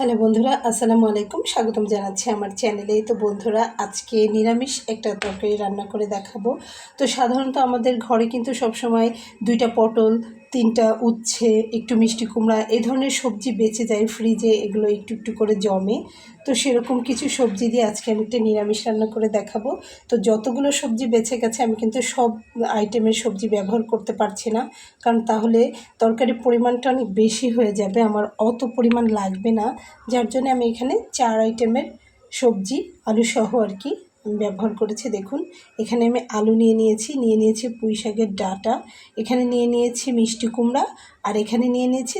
Hello বন্ধুরা, আসসালামু আলাইকুম। স্বাগতম জানাচ্ছি আমার চ্যানেলে। তো বন্ধুরা, আজকে নিরামিষ একটা তরকারি রান্না করে দেখাবো। তো সাধারণত আমাদের ঘরে কিন্তু সবসময় 2টা পটল, 3টা উচ্ছে, একটু মিষ্টি কুমড়া এই ধরনের সবজি বেঁচে যায় ফ্রিজে, এগুলো একটু একটু করে জমে। তো সেরকম কিছু সবজি দিয়ে আজকে আমি একটা নিরামিষ রান্না করে দেখাবো। তো যতগুলো সবজি বেঁচে গেছে আমি কিন্তু সব আইটেমের সবজি ব্যবহার করতে পারছি না, কারণ তাহলে তরকারির পরিমাণটা অনেক বেশি হয়ে যাবে, আমার অত পরিমাণ লাগবে না। যার জন্য আমি এখানে 4 আইটেমের সবজি আলুসহ আর কি আমি ব্যবহার করেছি। দেখুন, এখানে আমি আলু নিয়ে নিয়েছি পুঁই শাকের ডাঁটা, এখানে নিয়ে নিয়েছি মিষ্টি কুমড়া, আর এখানে নিয়ে নিয়েছি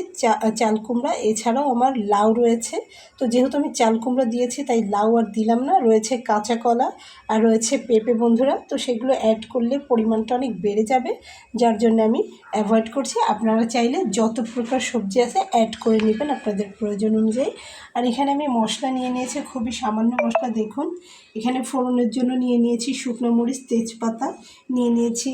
চাল কুমড়া। এছাড়াও আমার লাউ রয়েছে। তো যেহেতু আমি চাল কুমড়া দিয়েছি তাই লাউ আর দিলাম না। রয়েছে কাঁচা কলা আর রয়েছে পেঁপে বন্ধুরা। তো সেগুলো অ্যাড করলে পরিমাণটা অনেক বেড়ে যাবে, যার জন্য আমি অ্যাভয়েড করছি। আপনারা চাইলে যত প্রকার সবজি আছে অ্যাড করে নেবেন আপনাদের প্রয়োজন অনুযায়ী। আর এখানে আমি মশলা নিয়ে নিয়েছি, খুবই সামান্য মশলা। দেখুন, এখানে ফোড়নের জন্য নিয়ে নিয়েছি শুকনো মরিচ, তেজপাতা, নিয়ে নিয়েছি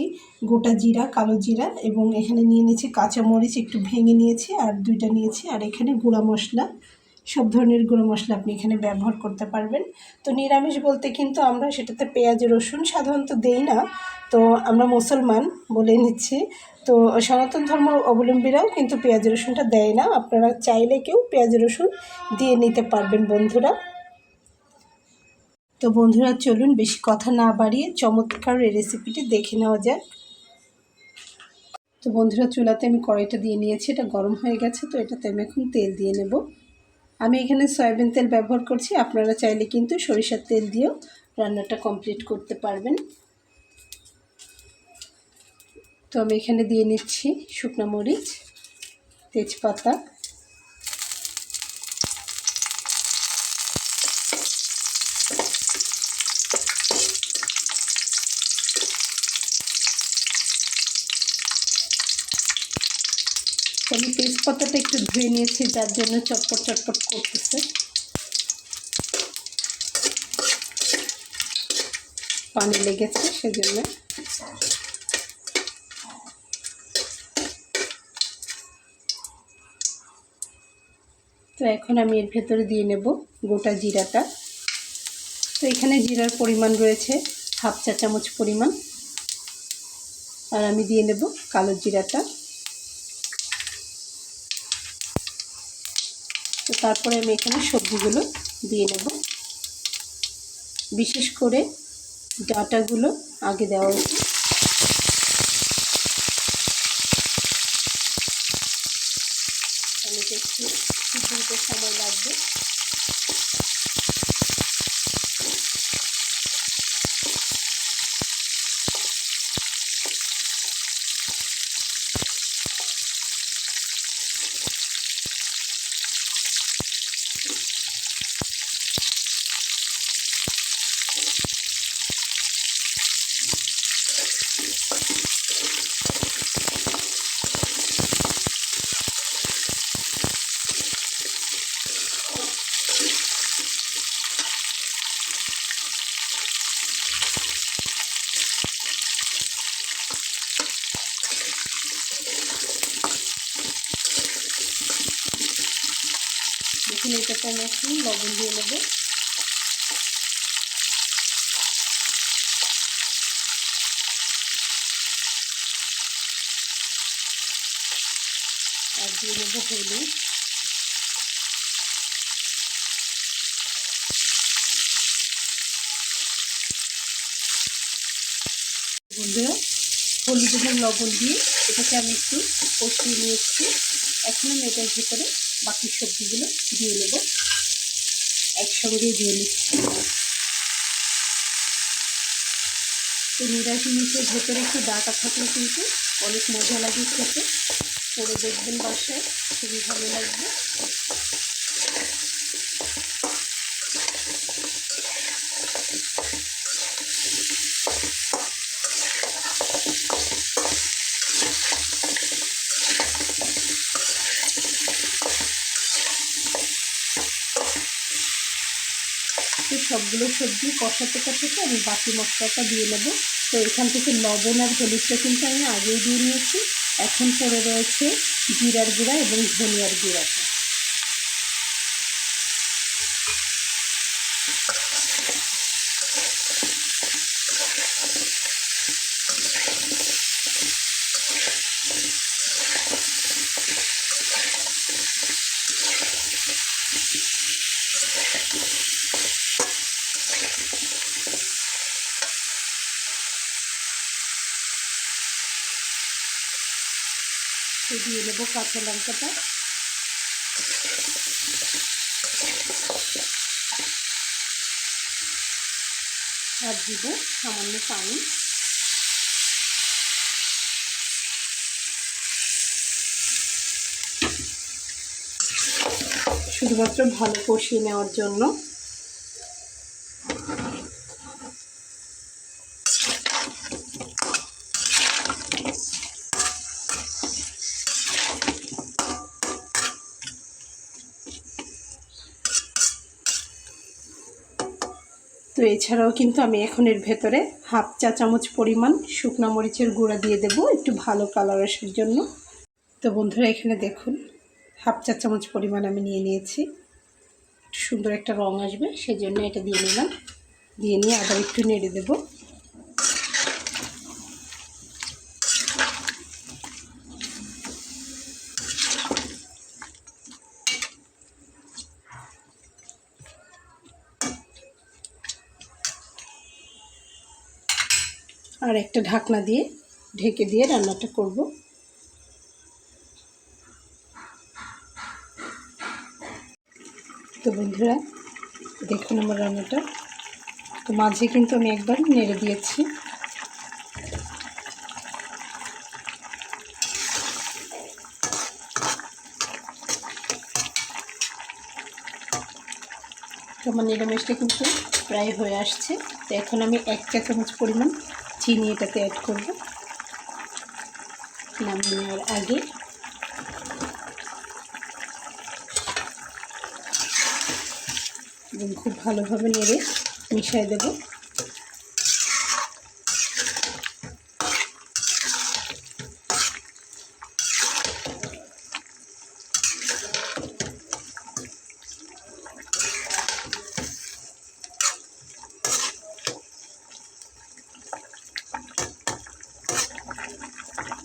গোটা জিরা, কালো জিরা, এবং এখানে নিয়ে নিয়েছি কাঁচা মরিচ একটু ভেঙে নিয়েছি, আর 2টা নিয়েছি। আর এখানে গুঁড়া মশলা, সব ধরনের গুঁড়ো মশলা আপনি এখানে ব্যবহার করতে পারবেন। তো নিরামিষ বলতে কিন্তু আমরা সেটাতে পেঁয়াজ রসুন সাধারণত দেই না, তো আমরা মুসলমান বলে নিচ্ছি। তো সনাতন ধর্ম অবলম্বীরাও কিন্তু পেঁয়াজ রসুনটা দেয় না, আপনারা চাইলে কেউ পেঁয়াজ রসুন দিয়ে নিতে পারবেন বন্ধুরা। তো বন্ধুরা, চলুন বেশি কথা না বাড়িয়ে চমৎকার এই রেসিপিটি দেখে নেওয়া যাক। তো বন্ধুরা, চুলাতে আমি কড়াইটা দিয়ে নিয়েছি, এটা গরম হয়ে গেছে। তো এটাতে আমি এখন তেল দিয়ে নেব। আমি এখানে সয়াবিন তেল ব্যবহার করছি, আপনারা চাইলে কিন্তু সরিষার তেল দিয়েও রান্নাটা কমপ্লিট করতে পারবেন। তো আমি এখানে দিয়ে নিচ্ছি শুকনো মরিচ, তেজপাতা, আমি তেজপাতাটা একটু ধুয়ে নিয়েছি, যার জন্য চটপট চটপট করতেছে, পানি লেগেছে সেজন্য। তো এখন আমি এর ভেতরে দিয়ে নেব গোটা জিরাটা। তো এখানে জিরার পরিমাণ রয়েছে 1/2 চা চামচ পরিমাণ, আর আমি দিয়ে নেব কালো জিরাটা। তো তারপরে আমি এখানে সবজিগুলো দিয়ে নেব, বিশেষ করে ডাঁটাগুলো আগে দেওয়া উচিত। তাহলে একটু সিদ্ধ হতে সময় লাগবে। দেখুন, এটাতে আমি একটু লবণ দিয়ে নেব। আর দিয়ে নেব হলুদ। বন্ধুরা, হলুদ এবং লবণ দিয়ে এটাকে আমি একটু কষিয়ে নিয়েছি। এখন আমি এটার ভিতরে বাকি সবজিগুলো দিয়ে নেব, একসঙ্গে দিয়ে নিচ্ছি। তো নিরামিষের ভেতরে একটু ডাঁটা থাকলে কিন্তু অনেক মজা লাগে খেতে, করে দেখবেন বাসায়, খুবই ভালো লাগবে। তো সবগুলো সবজি কষাতে কষাতে আমি বাকি মশলাটা দিয়ে নেব। তো এখান থেকে লবণ আর হলুদটা কিন্তু আমি আগেই দিয়ে নিয়েছি, এখন পড়ে রয়েছে জিরার গুঁড়া এবং ধনিয়ার গুঁড়াটা। দিয়ে নেব কাঁচা লঙ্কাটা, আর দিব সামান্য পানি। শুধুমাত্র ভালো কষিয়ে নেওয়ার জন্য। তো এছাড়াও কিন্তু আমি এখন এর ভেতরে হাফ চা চামচ পরিমাণ শুকনো মরিচের গুঁড়া দিয়ে দেব একটু ভালো কালার আসার জন্য। তো বন্ধুরা এখানে দেখুন হাফ চা চামচ পরিমাণ আমি নিয়ে নিয়েছি, একটু সুন্দর একটা রং আসবে সেই জন্য এটা দিয়ে নিলাম। দিয়ে নিয়ে আবার একটু নেড়ে দেব। আর একটা ঢাকনা দিয়ে ঢেকে দিয়ে রান্নাটা করব। তো বন্ধুরা দেখুন আমার রান্নাটা, তো মাঝে কিন্তু আমি একবার নেড়ে দিয়েছি। তো আমার নিরামিষটা কিন্তু প্রায় হয়ে আসছে। তো এখন আমি 1 চা চামচ পরিমাণ চিনি এটাতে অ্যাড করব নামিয়ে নেওয়ার আগে। এবং খুব ভালোভাবে নেড়ে মিশিয়ে দেব।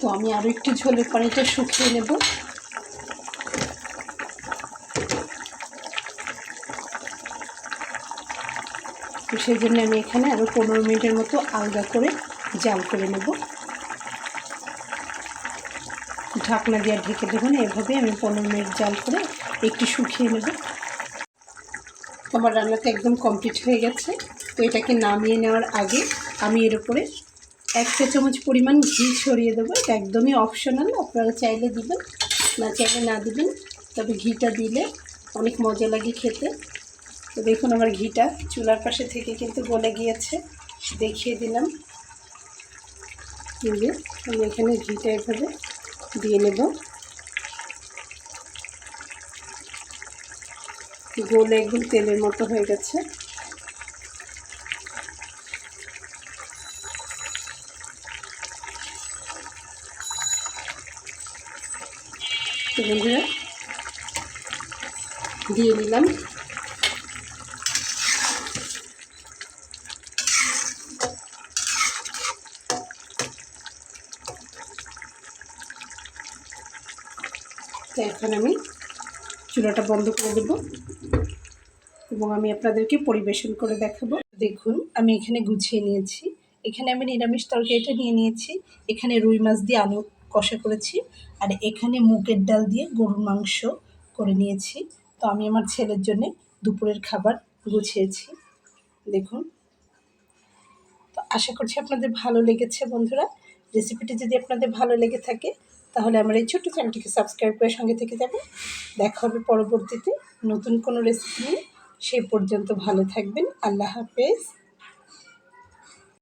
তো আমি আরও একটু ঝোলের পানিটা শুকিয়ে নেব। তো সেই জন্য আমি এখানে আরও 15 মিনিটের মতো আলগা করে জাল করে নেব। ঢাকনা দিয়ে ঢেকে দেবো না, এভাবে আমি 15 মিনিট জাল করে একটু শুকিয়ে নেব। আমার রান্নাটা একদম কমপ্লিট হয়ে গেছে। তো এটাকে নামিয়ে নেওয়ার আগে আমি এর উপরে 1 চা চামচ পরিমাণ ঘি ছড়িয়ে দেবো। এটা একদমই অপশনাল, আপনারা চাইলে দিবেন, না চাইলে না দিবেন, তবে ঘিটা দিলে অনেক মজা লাগে খেতে। তো দেখুন আমার ঘিটা চুলার পাশে থেকে কিন্তু গলে গিয়েছে, দেখিয়ে দিলাম। কিন্তু আমি এখানে ঘিটা এভাবে দিয়ে নেব। গলে একদম তেলের মতো হয়ে গেছে। তো বন্ধুরা দিয়ে নিলাম। তো এখন আমি চুলাটা বন্ধ করে দেব এবং আমি আপনাদেরকে পরিবেশন করে দেখাবো। দেখুন আমি এখানে গুছিয়ে নিয়েছি। এখানে আমি নিরামিষ তরকারিটা নিয়ে নিয়েছি। এখানে রুই মাছ দিয়ে আলু কষা করেছি, আর এখানে মুগের ডাল দিয়ে গরুর মাংস করে নিয়েছি। তো আমি আমার ছেলের জন্য দুপুরের খাবার গুছিয়েছি। দেখুন, তো আশা করছি আপনাদের ভালো লেগেছে। বন্ধুরা রেসিপিটি যদি আপনাদের ভালো লেগে থাকে তাহলে আমার এই ছোট্ট চ্যানেলটিকে সাবস্ক্রাইব করে সঙ্গে থেকে যাবেন। দেখা হবে পরবর্তীতে নতুন কোনো রেসিপি নিয়ে। সেই পর্যন্ত ভালো থাকবেন। আল্লাহ হাফেজ।